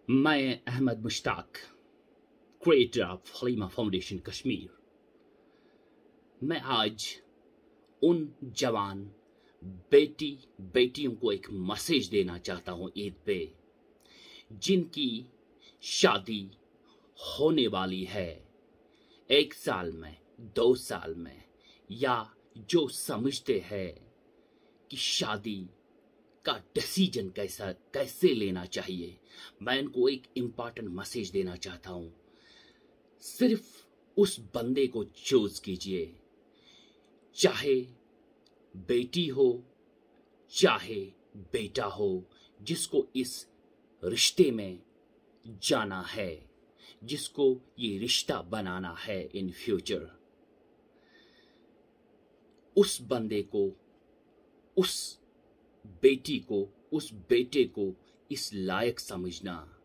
मैं Ahmad Mushtaq, creator of Halima foundation Kashmir. मैं आज उन जवान बेटियों को एक मैसेज देना चाहता हूँ ईद पे, जिनकी शादी होने वाली है 1 साल में, 2 साल में, या जो समझते हैं कि शादी का डिसीजन कैसे लेना चाहिए। मैं इनको एक इम्पॉर्टेंट मैसेज देना चाहता हूं। सिर्फ उस बंदे को चूज कीजिए, चाहे बेटी हो चाहे बेटा हो, जिसको इस रिश्ते में जाना है, जिसको ये रिश्ता बनाना है इन फ्यूचर। उस बंदे को, उस बेटी को, उस बेटे को इस लायक समझना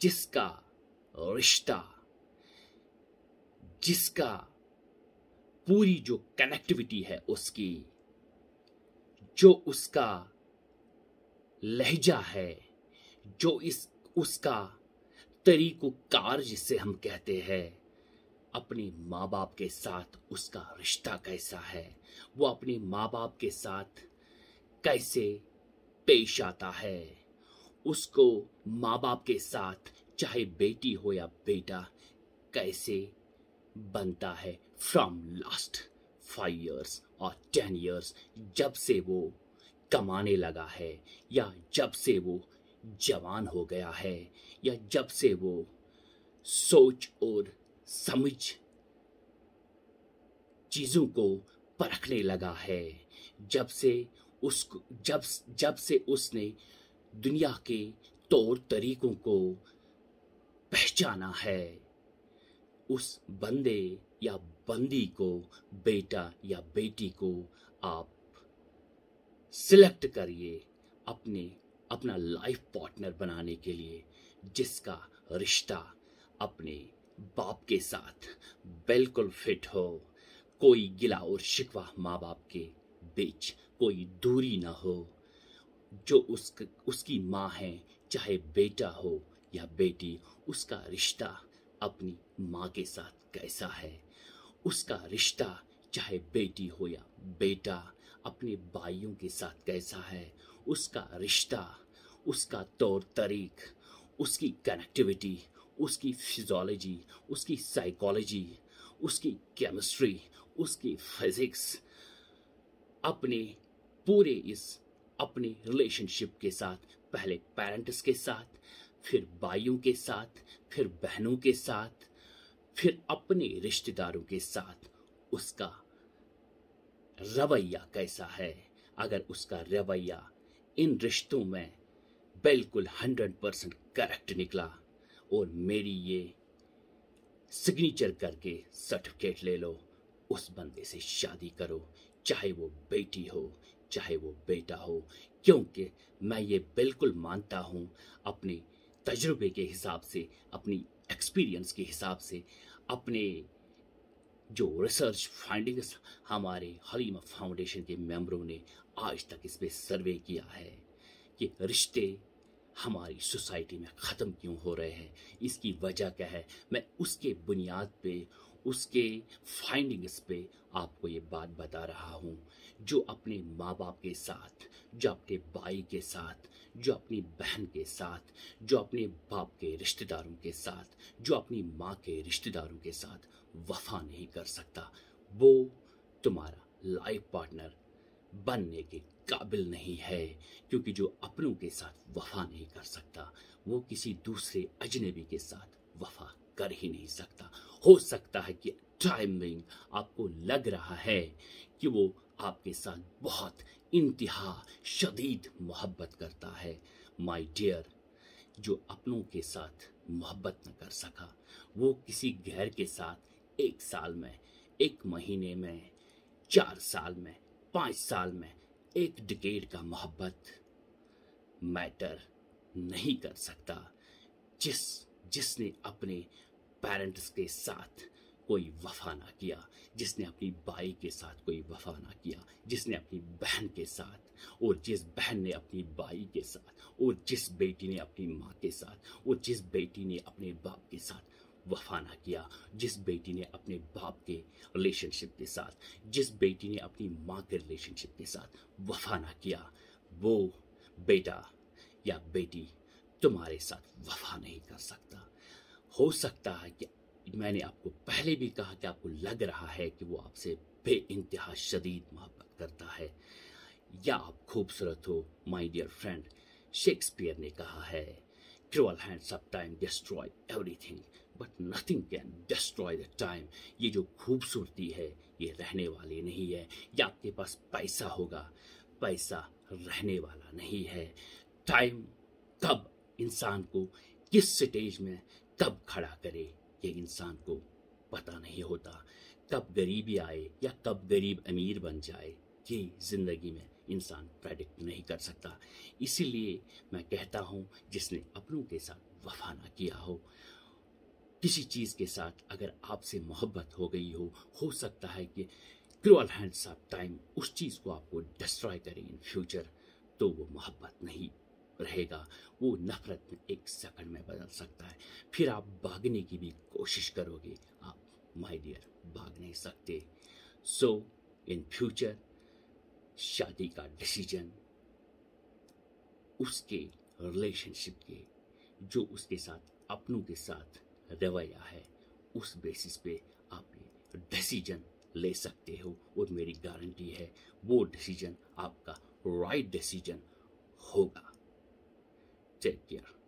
जिसका रिश्ता, जिसका पूरी जो कनेक्टिविटी है उसकी, जो उसका लहजा है, जो उसका तरीक़ोकार जिसे हम कहते हैं, अपने माँ बाप के साथ उसका रिश्ता कैसा है, वो अपने माँ बाप के साथ कैसे पेश आता है, उसको माँ बाप के साथ चाहे बेटी हो या बेटा कैसे बनता है फ्रॉम लास्ट 5 years और 10 years, जब से वो कमाने लगा है, या जब से वो जवान हो गया है, या जब से वो सोच और समझ चीजों को परखने लगा है, जब से उसने दुनिया के तौर तरीकों को पहचाना है। उस बंदे या बंदी को, बेटा या बेटी को आप सिलेक्ट करिए अपना लाइफ पार्टनर बनाने के लिए, जिसका रिश्ता अपने बाप के साथ बिल्कुल फिट हो। कोई गिला और शिकवा माँ बाप के बीच, कोई दूरी ना हो। जो उसकी माँ है, चाहे बेटा हो या बेटी, उसका रिश्ता अपनी माँ के साथ कैसा है, उसका रिश्ता चाहे बेटी हो या बेटा अपने भाइयों के साथ कैसा है, उसका रिश्ता, उसका तौर तरीक, उसकी कनेक्टिविटी, उसकी फिजियोलॉजी, उसकी साइकोलॉजी, उसकी केमिस्ट्री, उसकी फिजिक्स, अपने रिलेशनशिप के साथ, पहले पेरेंट्स के साथ, फिर भाइयों के साथ, फिर बहनों के साथ, फिर अपने रिश्तेदारों के साथ उसका रवैया कैसा है। अगर उसका रवैया इन रिश्तों में बिल्कुल 100% करेक्ट निकला, और मेरी ये सिग्नेचर करके सर्टिफिकेट ले लो, उस बंदे से शादी करो, चाहे वो बेटी हो चाहे वो बेटा हो। क्योंकि मैं ये बिल्कुल मानता हूँ, अपने तजुर्बे के हिसाब से, अपनी एक्सपीरियंस के हिसाब से, अपने जो रिसर्च फाइंडिंग्स हमारे हलीमा फाउंडेशन के मेंबरों ने आज तक इस पे सर्वे किया है कि रिश्ते हमारी सोसाइटी में ख़त्म क्यों हो रहे हैं, इसकी वजह क्या है। मैं उसके बुनियाद पे, उसके फाइंडिंग्स पे आपको ये बात बता रहा हूँ। जो अपने माँ बाप के साथ, जो अपने भाई के साथ, जो अपनी बहन के साथ, जो अपने बाप के रिश्तेदारों के साथ, जो अपनी माँ के रिश्तेदारों के साथ वफा नहीं कर सकता, वो तुम्हारा लाइफ पार्टनर बनने के काबिल नहीं है। क्योंकि जो अपनों के साथ वफा नहीं कर सकता, वो किसी दूसरे अजनबी के साथ वफा कर ही नहीं सकता। हो सकता है कि टाइमिंग आपको लग रहा है कि वो आपके साथ बहुत इंतहा शदीद मोहब्बत करता है। माय डियर, जो अपनों के साथ मोहब्बत न कर सका, वो किसी गैर के साथ 1 साल में, 1 महीने में, 4 साल में, 5 साल में, 1 डिकेड का मोहब्बत मैटर नहीं कर सकता। जिसने अपने पेरेंट्स के साथ कोई वफा ना किया, जिसने अपनी बाई के साथ कोई वफा ना किया, जिसने अपनी बहन के साथ, और जिस बहन ने अपनी बाई के साथ, और जिस बेटी ने अपनी माँ के साथ, और जिस बेटी ने अपने बाप के साथ वफा ना किया, जिस बेटी ने अपने बाप के रिलेशनशिप के साथ, जिस बेटी ने अपनी माँ के रिलेशनशिप के साथ वफा ना किया, वो बेटा या बेटी तुम्हारे साथ वफा नहीं कर सकता। हो सकता है कि मैंने आपको पहले भी कहा कि आपको लग रहा है कि वो आपसे बेइंतहा शदीद मोहब्बत करता है, या आप खूबसूरत हो। माय डियर फ्रेंड, शेक्सपियर ने कहा है, cruel hands of time destroy everything but nothing can destroy the time. ये जो खूबसूरती है ये रहने वाली नहीं है। या आपके पास पैसा होगा, पैसा रहने वाला नहीं है। टाइम कब इंसान को किस स्टेज में कब खड़ा करे ये इंसान को पता नहीं होता। कब गरीबी आए या कब गरीब अमीर बन जाए ये जिंदगी में इंसान प्रेडिक्ट नहीं कर सकता। इसीलिए मैं कहता हूँ, जिसने अपनों के साथ वफा ना किया हो, किसी चीज़ के साथ अगर आपसे मोहब्बत हो गई हो सकता है कि क्रूअल हैंड्स ऑफ टाइम उस चीज़ को आपको डिस्ट्रॉय करे इन फ्यूचर, तो वो मोहब्बत नहीं रहेगा, वो नफरत में एक सेकंड में बदल सकता है। फिर आप भागने की भी कोशिश करोगे, आप माय डियर भाग नहीं सकते। सो इन फ्यूचर शादी का डिसीजन उसके रिलेशनशिप के, जो उसके साथ अपनों के साथ रवैया है, उस बेसिस पे आप ये डिसीजन ले सकते हो। और मेरी गारंटी है वो डिसीजन आपका राइट डिसीजन होगा। Take care.